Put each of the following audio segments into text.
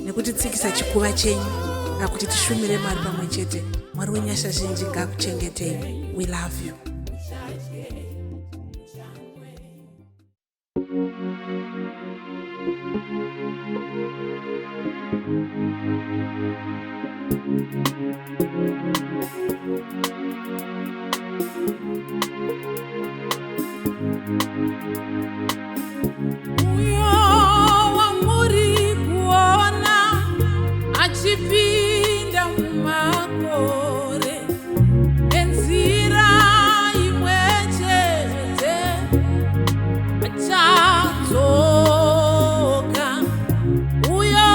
nekutitsikisa chikuva chenyu nakuti tishumire Mwari pamwe chete. Mwari wenyasha zhinji ngakuchengetei. We love you. Achipinda mumakore enzira imwe chete achadzoka. Uyo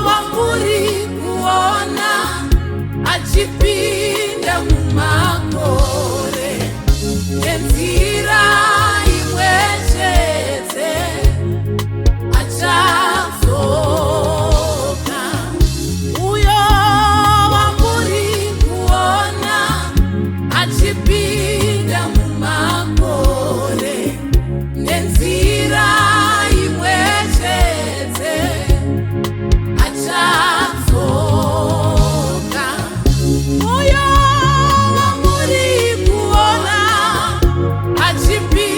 wamuri kuona achipinda mumakore enzira imwe chete achadzoka. Achipinda mumakore nenzira imwe chete achadzoka. Uyo wamuri kuona achipinda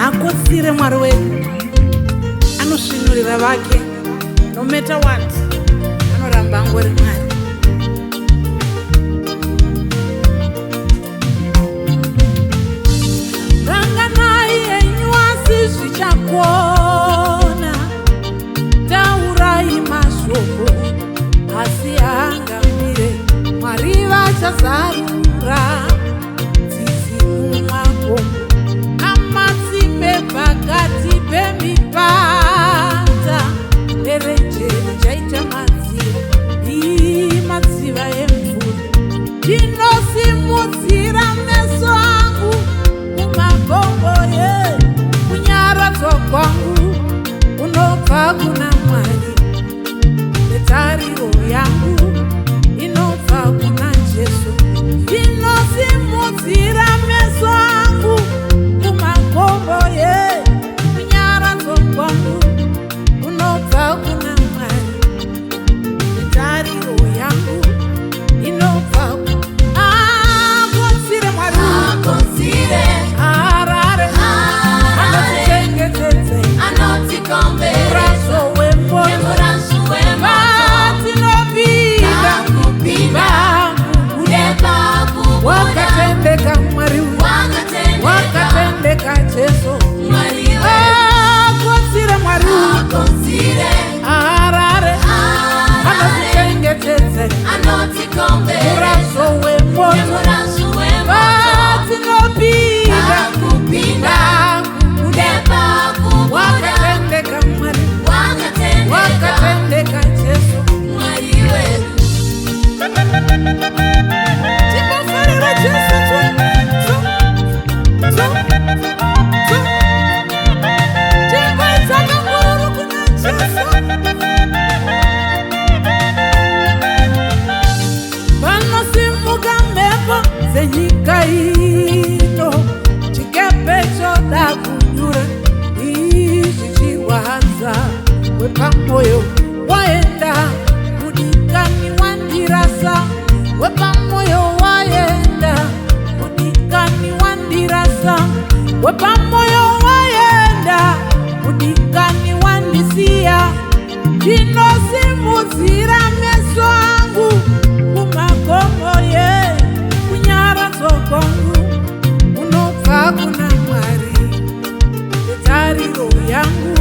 Akotsire Mwari wedu anosvinurira vake no matter what, anoramba angori Mwari. vachazarura tsitsi mumakomo namatsime pakati pemipata nerenjeri chaita madziva emvura. Ndinosimudzira meso angu kumagombo kunyaradzwa kwangu kunobva kuna Mwari, netariro yangu inobva kuna Jesu. Ndinosimudzira meso angu kumagombo kunyaradzwa kwangu kunobva kuna Mwari, netariro yangu inobva akonzire Mwari arare anotitengetedze muraso wemuraso vatinopinda wakatendeka Mwari wakatendeka Jesu akonzire Mwari arare anotitengetedze muraso wemuraso vatinopinda wakatendeka Mwari wakatendeka Jesu timofarira Jesu timboitsaka ngururu kuna Jesu. Panosimuka mhepo dzenyika ino, chikepe choda kunyura zvichirwadza, wepamwoyo waenda mudikani wandirasa, wepamwoyo waenda mudikani wandirasa, wepamwoyo waenda mudikani wandisiya. Ndinosimudzira meso angu kumagombo kunyaradzwa kwangu kunobva kuna Mwari, netariro yangu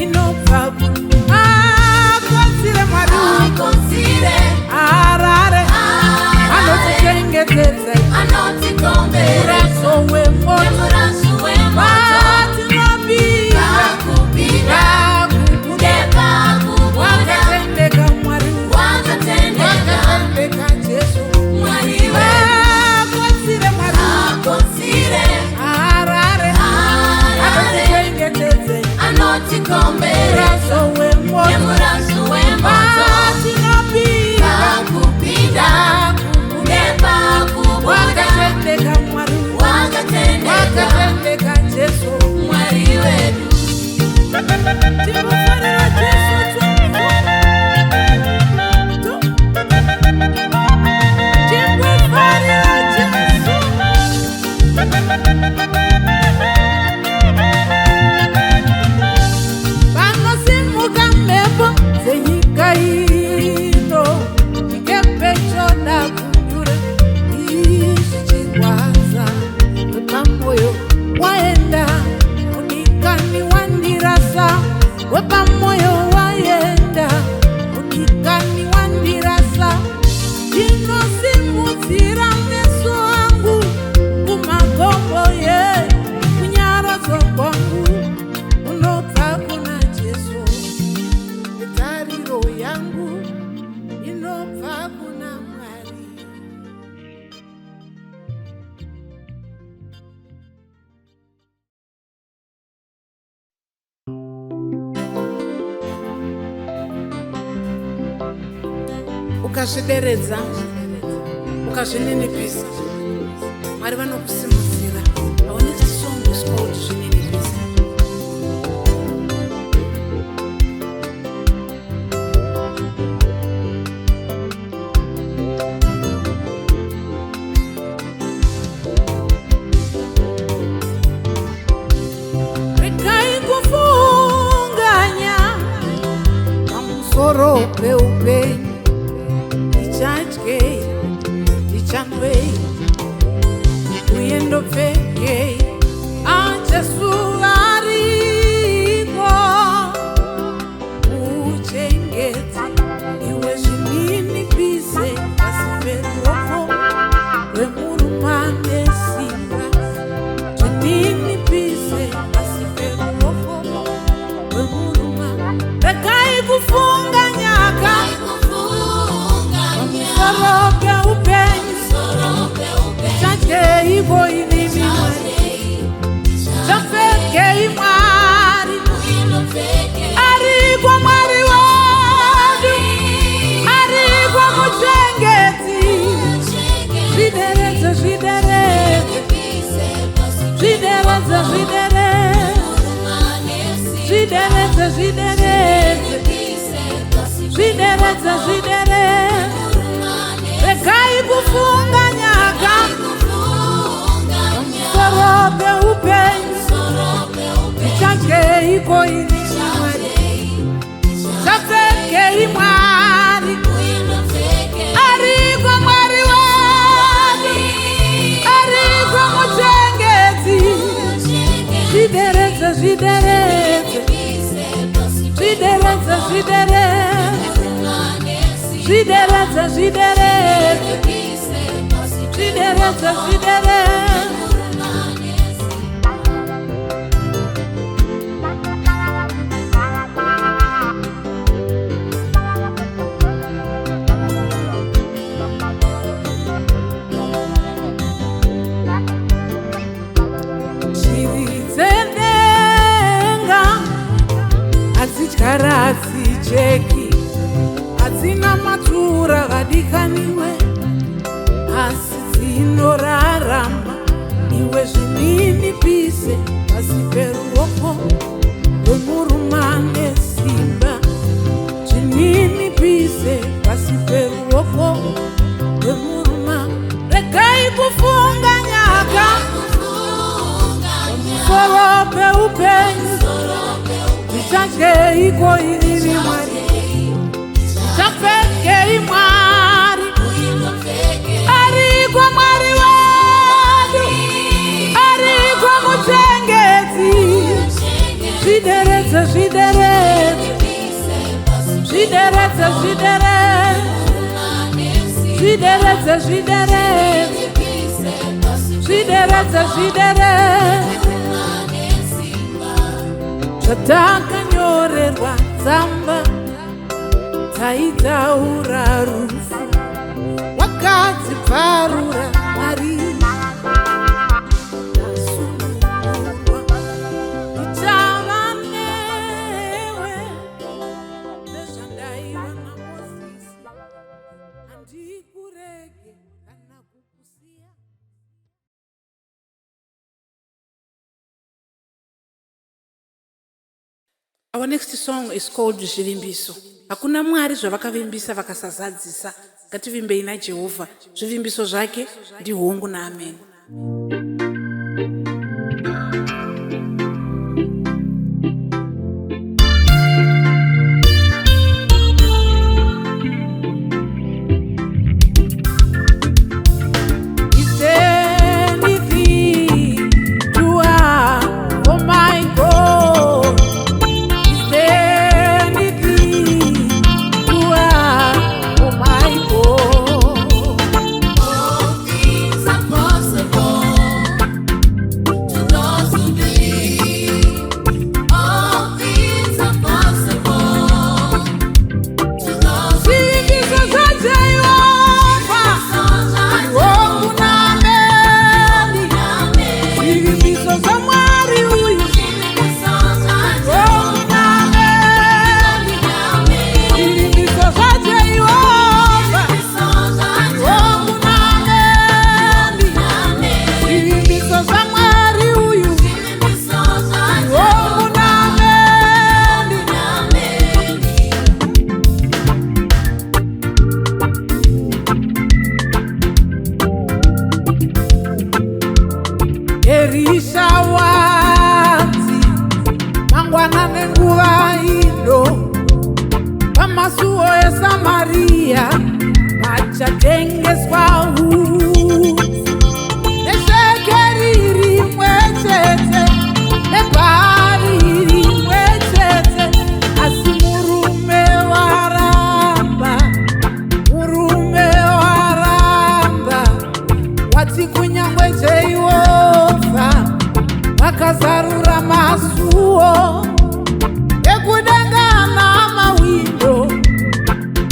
inobva kuna akonzire Mwari arare anotitengetedze muraso wemuraso vatinopinda wakatendeka Mwari wakatendeka Jesu akonzire Mwari arare anotitengetedze muraso wemuraso vatinopinda wakatendeka Mwari wakatendeka Jesu timofarira Jesu timofarira Jesu. Panosimuka mhepo dzenyika ino, chikepe choda kunyura zvichirwadza, wepamwoyo waenda mudikani wandirasa, wepamwoyo waenda mudikani wandirasa. Ndinosimudzira meso angu kumagombo kunyaradzwa kwangu kunobva kuna Jesu, netariro yangu inobva kuna Mwari. Ukazvideredza ukazvininipisa, Mwari vanokusimudzira. Haune chisongo chinoti zvininipisa. Regai kufunganya pamusoro peupenyu, ichadyei ichanwei uye ndopfekei, Jesu ariko uchengete iwe zvininipise pasi peruoko Zvideredze, zvideredze, zvideredze, zvideredze, zvideredze, zvideredze, zvideredze. Regai kufunga nyaka, musoro peupenyu, tichadye iko ini Mwari, tichapfekei Mwari, ariko Mwari wedu, ariko muchengeti. Zvideredze, zvideredze, zvideredze, zvideredze, zvideredze, zvideredze, zvideredze, zvideredze. Zviridzendenga hadzidyara hadzijeki, hadzina matura vadikaniwe, asi dzinorarama. Iwe zvininipise pasi peruoko rwemurume ane simba, zvininipise pasi peruoko rwemurume. Regai kufunga nyaka, musoro peupenyu, tichadye iko ini Mwari, tichapfekei Mwari, ariko Mwari wedu, ariko muchengeti. Zvideredze, zvideredze, zvideredze, zvideredze, zvideredze, zvideredze, zvideredze. Zvatakanyorerwa tsamba, taitaura rufu, wakadzipfarura Mwari. Ndasunungurwa, ndichava newe, nezvandaiva naMozisi, handikurege kana kukusiya. Our next song is called Zvivimbiso. Hakuna Mwari zvavakavimbisa vakasazadzisa. Ngativimbei naJehovha. Zvivimbiso zvake ndihongu naAmen. Vakazarura masuo ekudangana mawindo,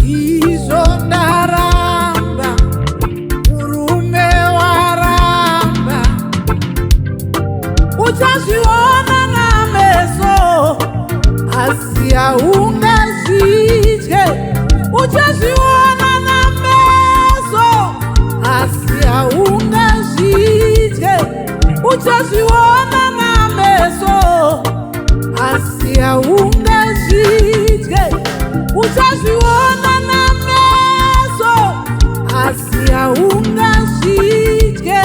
izvo ndaramba, murume waramba. Uchazviona nameso asi haungazvidye, uchazviona nameso asi haungazvidye. uchazviona nameso asi haungazvidye, uchazviona nameso asi haungazvidye.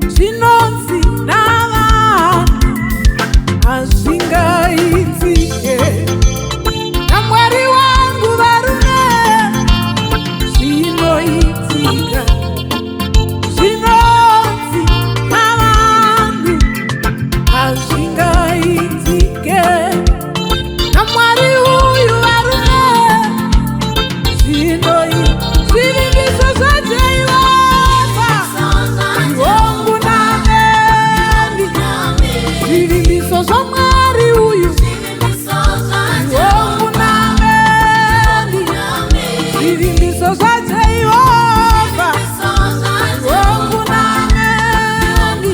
Zvinonzi navanhu hazvingaitike, naMwari wangu varume zvinoitika. Zvinonzi navanhu hazvingaitike, naMwari uyu varume zvinoitika. Zvivimbiso zvaJehovha ihongu nameni, zvivimbiso zvaMwari uyu ihongu nameni, zvivimbiso zvaJehovha ihongu nameni,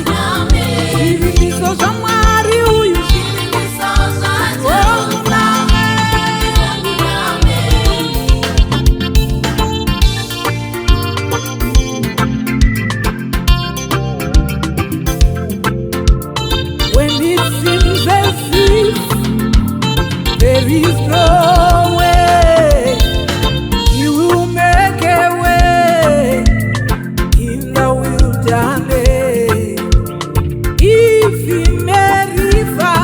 zvivimbiso zvaMwari uyu ihongu when it seems as if there is no way, He will make a way in the wilderness. If in a river,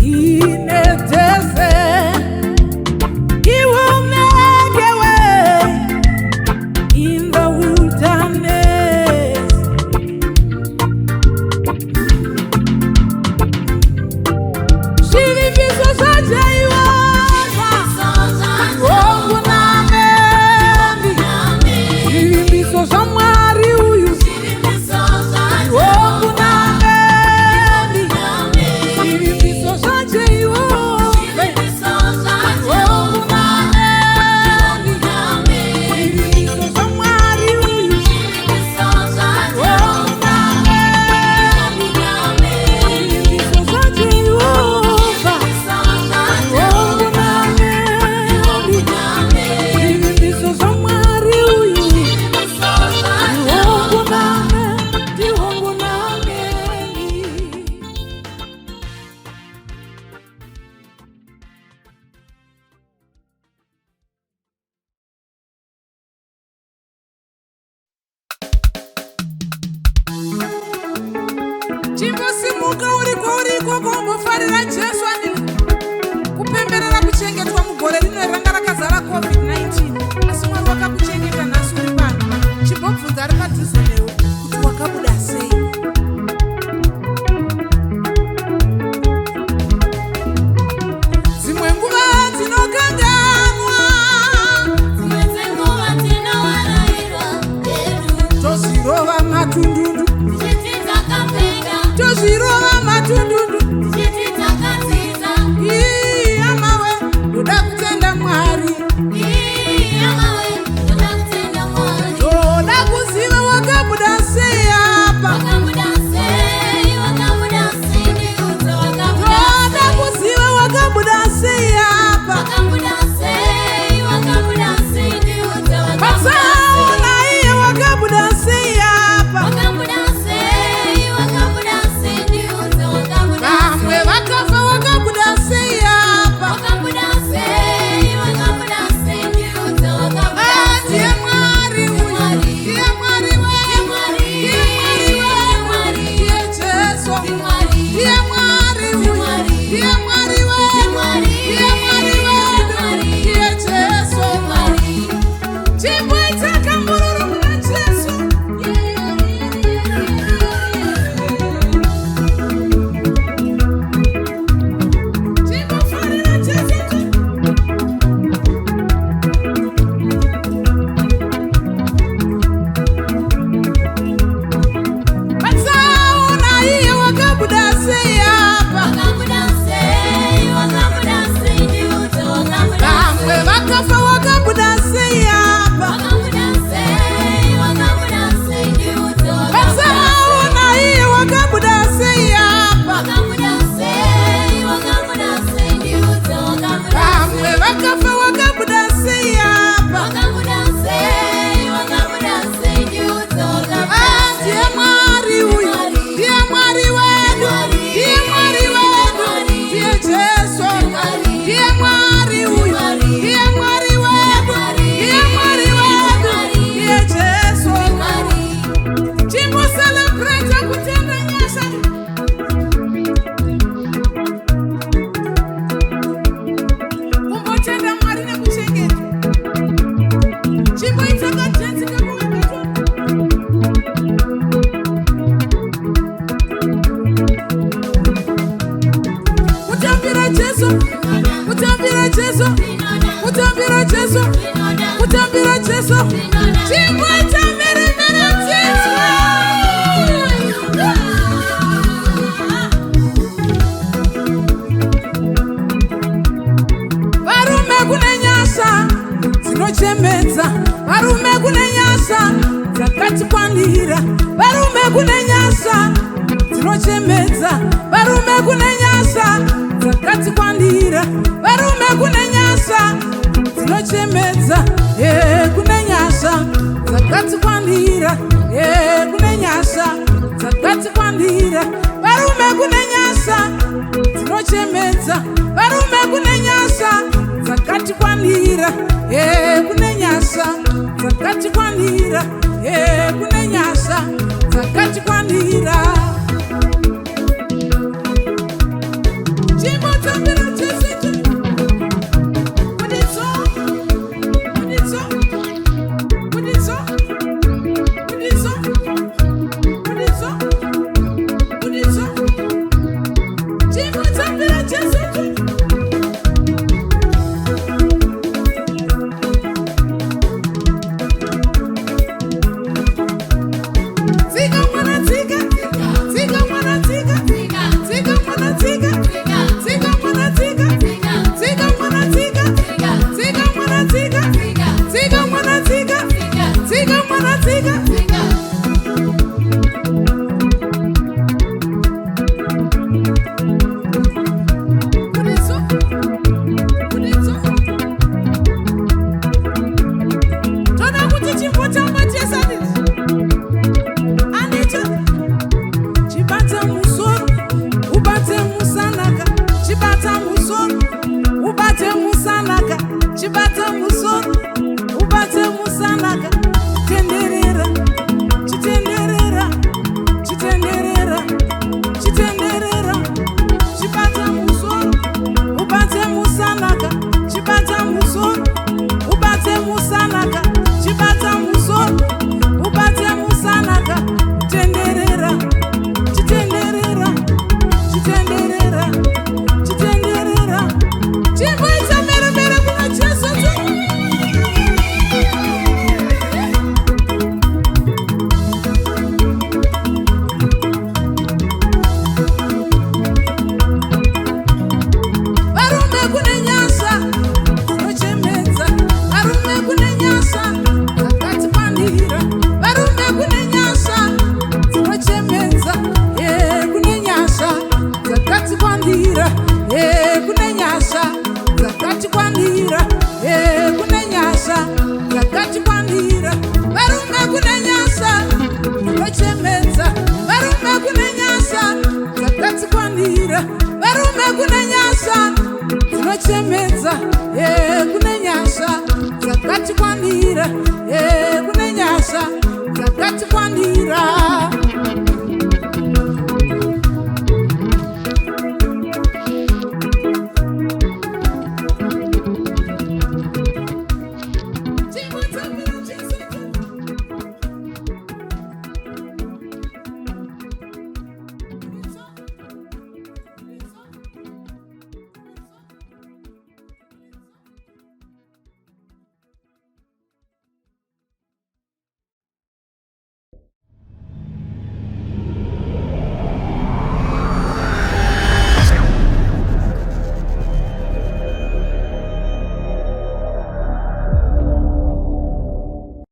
in a desert, He will make a way in the wilderness. Zvivimbiso zvaJehovha ihongu nameni, zvivimbiso zvaMwari uyu ihongu nameni, zvivimbiso zvaJehovha ihongu nameni, zvivimbiso zvaMwari uyu ihongu nameni, zvivimbiso zvaJehovha ihongu nameni, zvivimbiso zvaMwari uyu ihongu nameni, ihongu nameni. Chimbosimuka uriko kumbofarira Jesu andini kupemberera kuchengetwa mugore rino ranga rakazara COVID-19, asi Mwari wakakuchengeta nhasi uri pano. Chimbobvunza ari padhuze newe kuti wakabuda sei. Dzimwe nguva dzinokanganwa, tozvirova matundundu, tozvirova chimboita mheremhere nziza. Varume kune nyasha dzinochemedza, varume kune nyasha dzakati kwandira, varume kune nyasha dzinochemedza, varume kune nyasha dzakati kwandira, varume kune nyasha dzinochemedza, kune nyasha dzakati kwandira, kune nyasha dzakati kwandira, varume kune nyasha dzinochemedza, varume kune nyasha dzakati kwandira, kune nyasha dzakati kwandira, kune nyasha dzakati kwandira. Chimbotambira Jesu, Budizo, Budizo, Budizo, Budizo, Budizo, Budizo. Chimbotambira Jesu. Chibata musoro, ubate musanaka, tenderera, chitenderera, chitenderera, chitenderera. Chibata musoro, ubate musanaka, chibata musoro, ubate musanaka, chibata musoro, ubate musanaka, tenderera, chitenderera, chitenderera, chitenderera. Chimboita mheremhere kuna Jesu. Varume kune nyasha dzinochemedza, varume kune nyasha dzakati kwandira, varume kune nyasha dzinochemedza, kune nyasha dzakati kwandira, kune nyasha dzakati kwandira, kune nyasha dzakati kwandira, varume kune nyasha dzinochemedza, varume kune nyasha dzakati kwandira, varume kune nyasha dzinochemedza, kune nyasha dzakati kwandira, kune